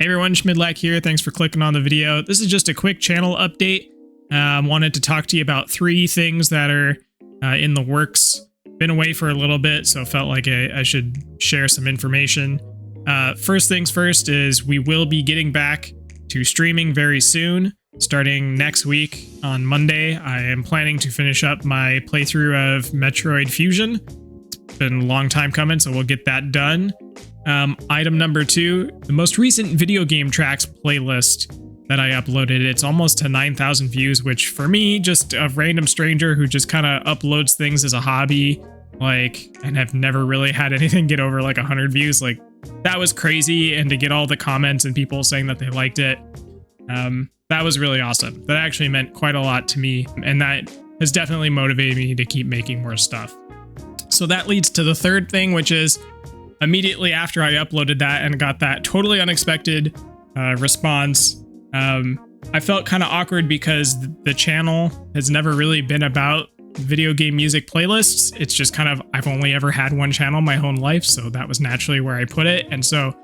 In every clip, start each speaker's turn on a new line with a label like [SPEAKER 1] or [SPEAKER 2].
[SPEAKER 1] Hey everyone, Schmidlack here. Thanks for clicking on the video. This is just a quick channel update. Wanted to talk to you about 3 things that are in the works. Been away for a little bit, so felt like I should share some information. First things first is we will be getting back to streaming very soon. Starting next week on Monday, I am planning to finish up my playthrough of Metroid Fusion. It's been a long time coming, so we'll get that done. Item number 2, the most recent video game tracks playlist that I uploaded. It's almost to 9,000 views, which for me, just a random stranger who just kind of uploads things as a hobby, and have never really had anything get over 100 views, that was crazy. And to get all the comments and people saying that they liked it, that was really awesome. That actually meant quite a lot to me, and that has definitely motivated me to keep making more stuff. So that leads to the third thing, which is immediately after I uploaded that and got that totally unexpected response, I felt kind of awkward because the channel has never really been about video game music playlists. It's just kind of, I've only ever had one channel my whole life, so that was naturally where I put it. And so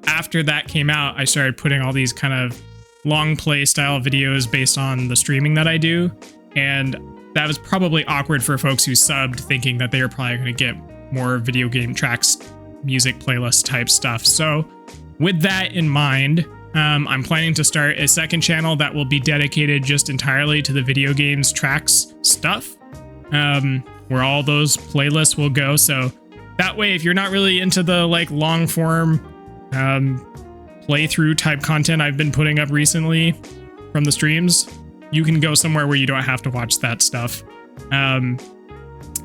[SPEAKER 1] after that came out, I started putting all these kind of long play style videos based on the streaming that I do. And that was probably awkward for folks who subbed, thinking that they were probably going to get more video game tracks, music playlist type stuff. So with that in mind, I'm planning to start a second channel that will be dedicated just entirely to the video games tracks stuff, where all those playlists will go. So that way, if you're not really into the long form playthrough type content I've been putting up recently from the streams, you can go somewhere where you don't have to watch that stuff.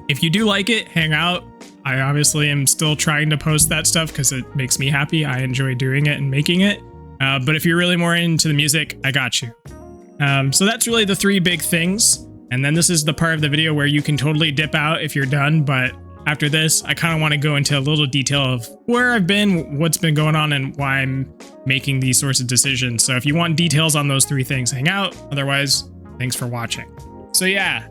[SPEAKER 1] If you do like it, hang out. I obviously am still trying to post that stuff because it makes me happy. I enjoy doing it and making it. But if you're really more into the music, I got you. So that's really the 3 big things. And then this is the part of the video where you can totally dip out if you're done. But after this, I kind of want to go into a little detail of where I've been, what's been going on, and why I'm making these sorts of decisions. So if you want details on those 3 things, hang out. Otherwise, thanks for watching. So yeah,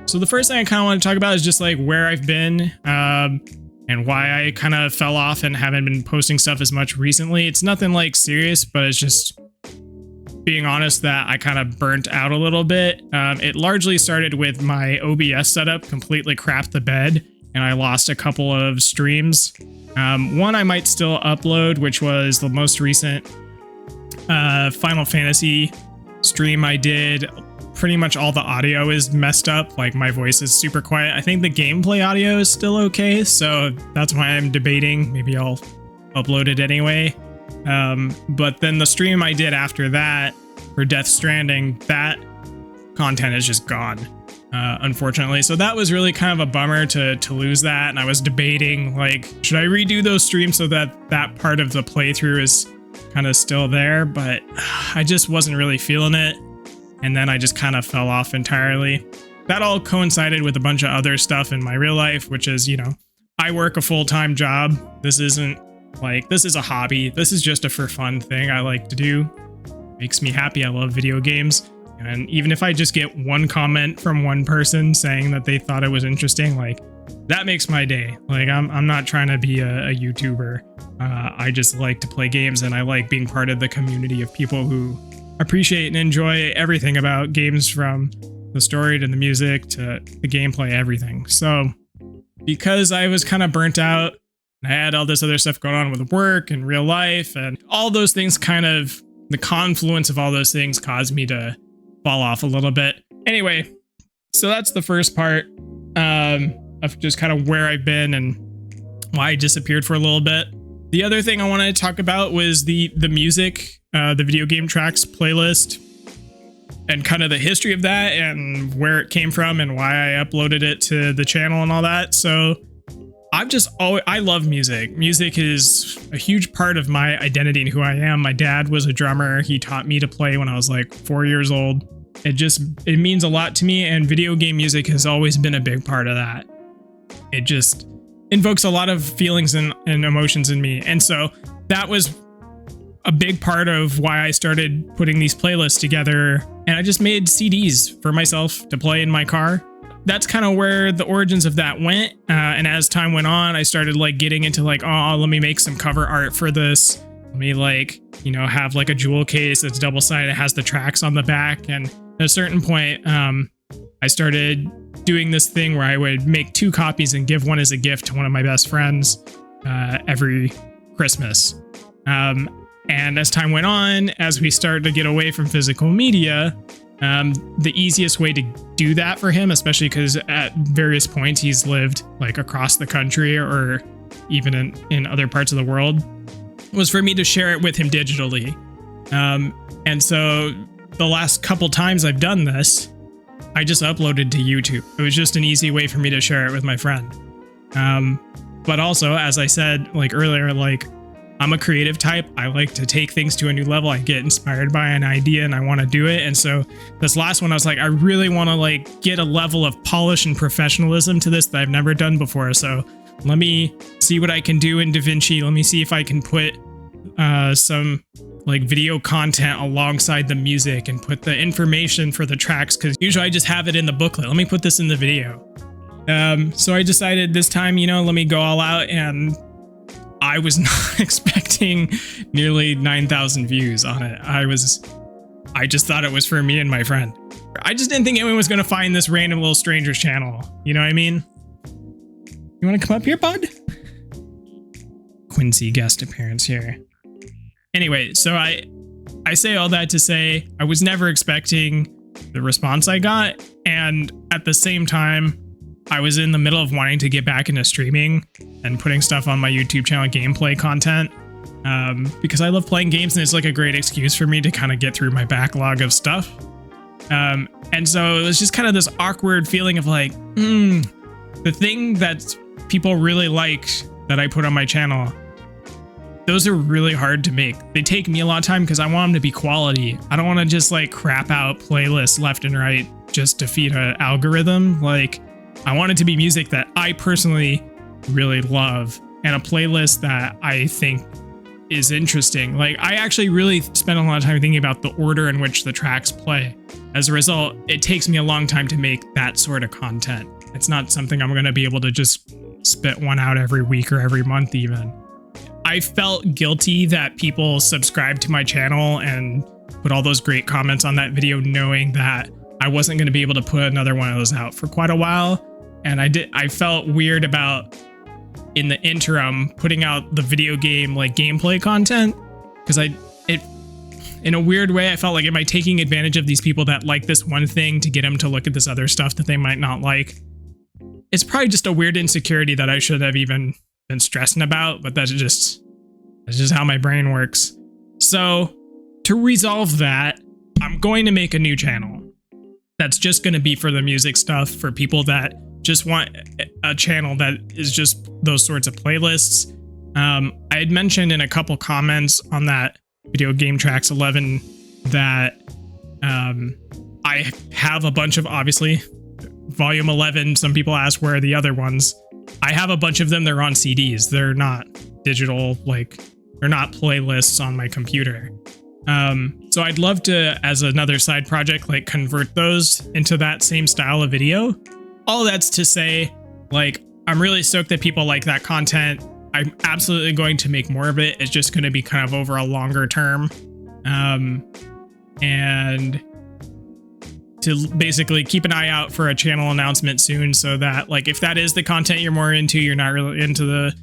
[SPEAKER 1] so the first thing I kind of want to talk about is just where I've been, and why I kind of fell off and haven't been posting stuff as much recently. It's nothing serious, but it's just being honest that I kind of burnt out a little bit. It largely started with my OBS setup completely crapped the bed, and I lost a couple of streams. One I might still upload, which was the most recent Final Fantasy stream I did. Pretty much all the audio is messed up. My voice is super quiet. I think the gameplay audio is still okay, so that's why I'm debating. Maybe I'll upload it anyway. But then the stream I did after that for Death Stranding, that content is just gone, unfortunately. So that was really kind of a bummer to lose that. And I was debating, should I redo those streams so that that part of the playthrough is kind of still there? But I just wasn't really feeling it. And then I just kind of fell off entirely. That all coincided with a bunch of other stuff in my real life, which is, I work a full-time job. This isn't this is a hobby. This is just a for fun thing I like to do. Makes me happy. I love video games. And even if I just get one comment from one person saying that they thought it was interesting, that makes my day. I'm not trying to be a YouTuber. I just like to play games, and I like being part of the community of people who appreciate and enjoy everything about games, from the story to the music to the gameplay, everything. So because I was kind of burnt out, I had all this other stuff going on with work and real life, and all those things the confluence of all those things caused me to fall off a little bit. Anyway, so that's the first part of just kind of where I've been and why I disappeared for a little bit. The other thing I wanted to talk about was the music, the video game tracks playlist, and kind of the history of that and where it came from and why I uploaded it to the channel and all that. So I love music. Music is a huge part of my identity and who I am. My dad was a drummer. He taught me to play when I was 4 years old. It means a lot to me, and video game music has always been a big part of that. It just invokes a lot of feelings and emotions in me. And so that was a big part of why I started putting these playlists together. And I just made CDs for myself to play in my car. that's kind of where the origins of that went. And as time went on, I started like getting into like, oh, let me make some cover art for this. Let me like, you know, have like a jewel case that's double-sided, it has the tracks on the back. And at a certain point, I started doing this thing where I would make 2 copies and give one as a gift to one of my best friends every Christmas. And as time went on, as we started to get away from physical media, the easiest way to do that for him, especially because at various points he's lived like across the country or even in other parts of the world, was for me to share it with him digitally. And so the last couple times I've done this, I just uploaded to YouTube. It was just an easy way for me to share it with my friend. But also, as I said like earlier, like I'm a creative type. I like to take things to a new level. I get inspired by an idea and I want to do it. And so this last one, I was like, I really want to like get a level of polish and professionalism to this that I've never done before. So let me see what I can do in DaVinci. Let me see if I can put some like video content alongside the music and put the information for the tracks, because usually I just have it in the booklet. Let me put this in the video. So I decided this time, you know, let me go all out, and I was not expecting nearly 9,000 views on it. I just thought it was for me and my friend. I just didn't think anyone was going to find this random little stranger's channel. You know what I mean? You want to come up here, bud? Quincy guest appearance here. Anyway, so I say all that to say I was never expecting the response I got. And at the same time, I was in the middle of wanting to get back into streaming and putting stuff on my YouTube channel, gameplay content, because I love playing games and it's like a great excuse for me to kind of get through my backlog of stuff. And so it was just kind of this awkward feeling of like, the thing that people really like that I put on my channel, those are really hard to make. They take me a lot of time because I want them to be quality. I don't want to just like crap out playlists left and right just to feed an algorithm. Like, I want it to be music that I personally really love and a playlist that I think is interesting. Like, I actually really spend a lot of time thinking about the order in which the tracks play. As a result, it takes me a long time to make that sort of content. It's not something I'm going to be able to just spit one out every week or every month even. I felt guilty that people subscribed to my channel and put all those great comments on that video, knowing that I wasn't going to be able to put another one of those out for quite a while. And I felt weird about, in the interim, putting out the video game like gameplay content, because in a weird way, I felt like, am I taking advantage of these people that like this one thing to get them to look at this other stuff that they might not like? It's probably just a weird insecurity that I should have even been stressing about, but that's just how my brain works. So to resolve that, I'm going to make a new channel that's just going to be for the music stuff, for people that just want a channel that is just those sorts of playlists. I had mentioned in a couple comments on that Video Game Tracks 11 that I have a bunch of, obviously, Volume 11. Some people ask where are the other ones. I have a bunch of them. They're on CDs. They're not digital, like they're not playlists on my computer. So I'd love to, as another side project, like convert those into that same style of video. All that's to say, like, I'm really stoked that people like that content. I'm absolutely going to make more of it. It's just going to be kind of over a longer term. And to basically keep an eye out for a channel announcement soon, so that, like, if that is the content you're more into, you're not really into the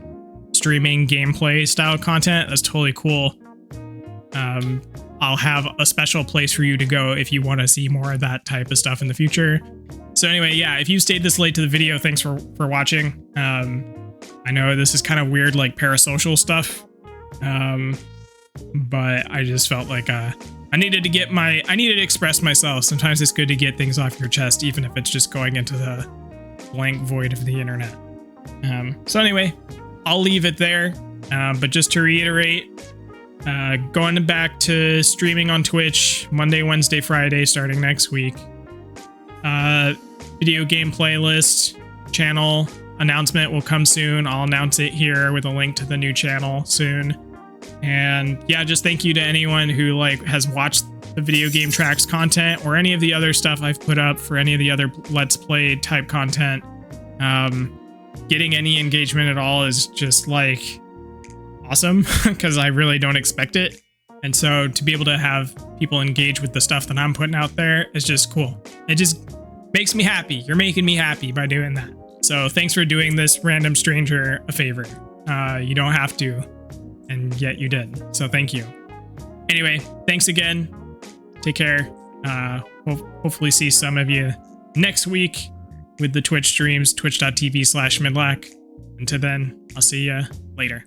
[SPEAKER 1] streaming gameplay style content, that's totally cool. I'll have a special place for you to go if you want to see more of that type of stuff in the future. So anyway, yeah, if you stayed this late to the video, thanks for watching. I know this is kind of weird, like parasocial stuff, but I just felt like I needed to express myself. Sometimes it's good to get things off your chest, even if it's just going into the blank void of the internet. So anyway, I'll leave it there. But just to reiterate, going back to streaming on Twitch Monday, Wednesday, Friday, starting next week. Video game playlist channel announcement will come soon. I'll announce it here with a link to the new channel soon. And yeah, just thank you to anyone who like has watched the Video Game Tracks content or any of the other stuff I've put up for any of the other Let's Play type content. Getting any engagement at all is just like awesome because I really don't expect it. And so to be able to have people engage with the stuff that I'm putting out there is just cool. It just makes me happy. You're making me happy by doing that. So thanks for doing this random stranger a favor. You don't have to, and yet you did. So thank you. Anyway, thanks again. Take care. Hopefully see some of you next week with the Twitch streams, twitch.tv/midlack. Until then, I'll see you later.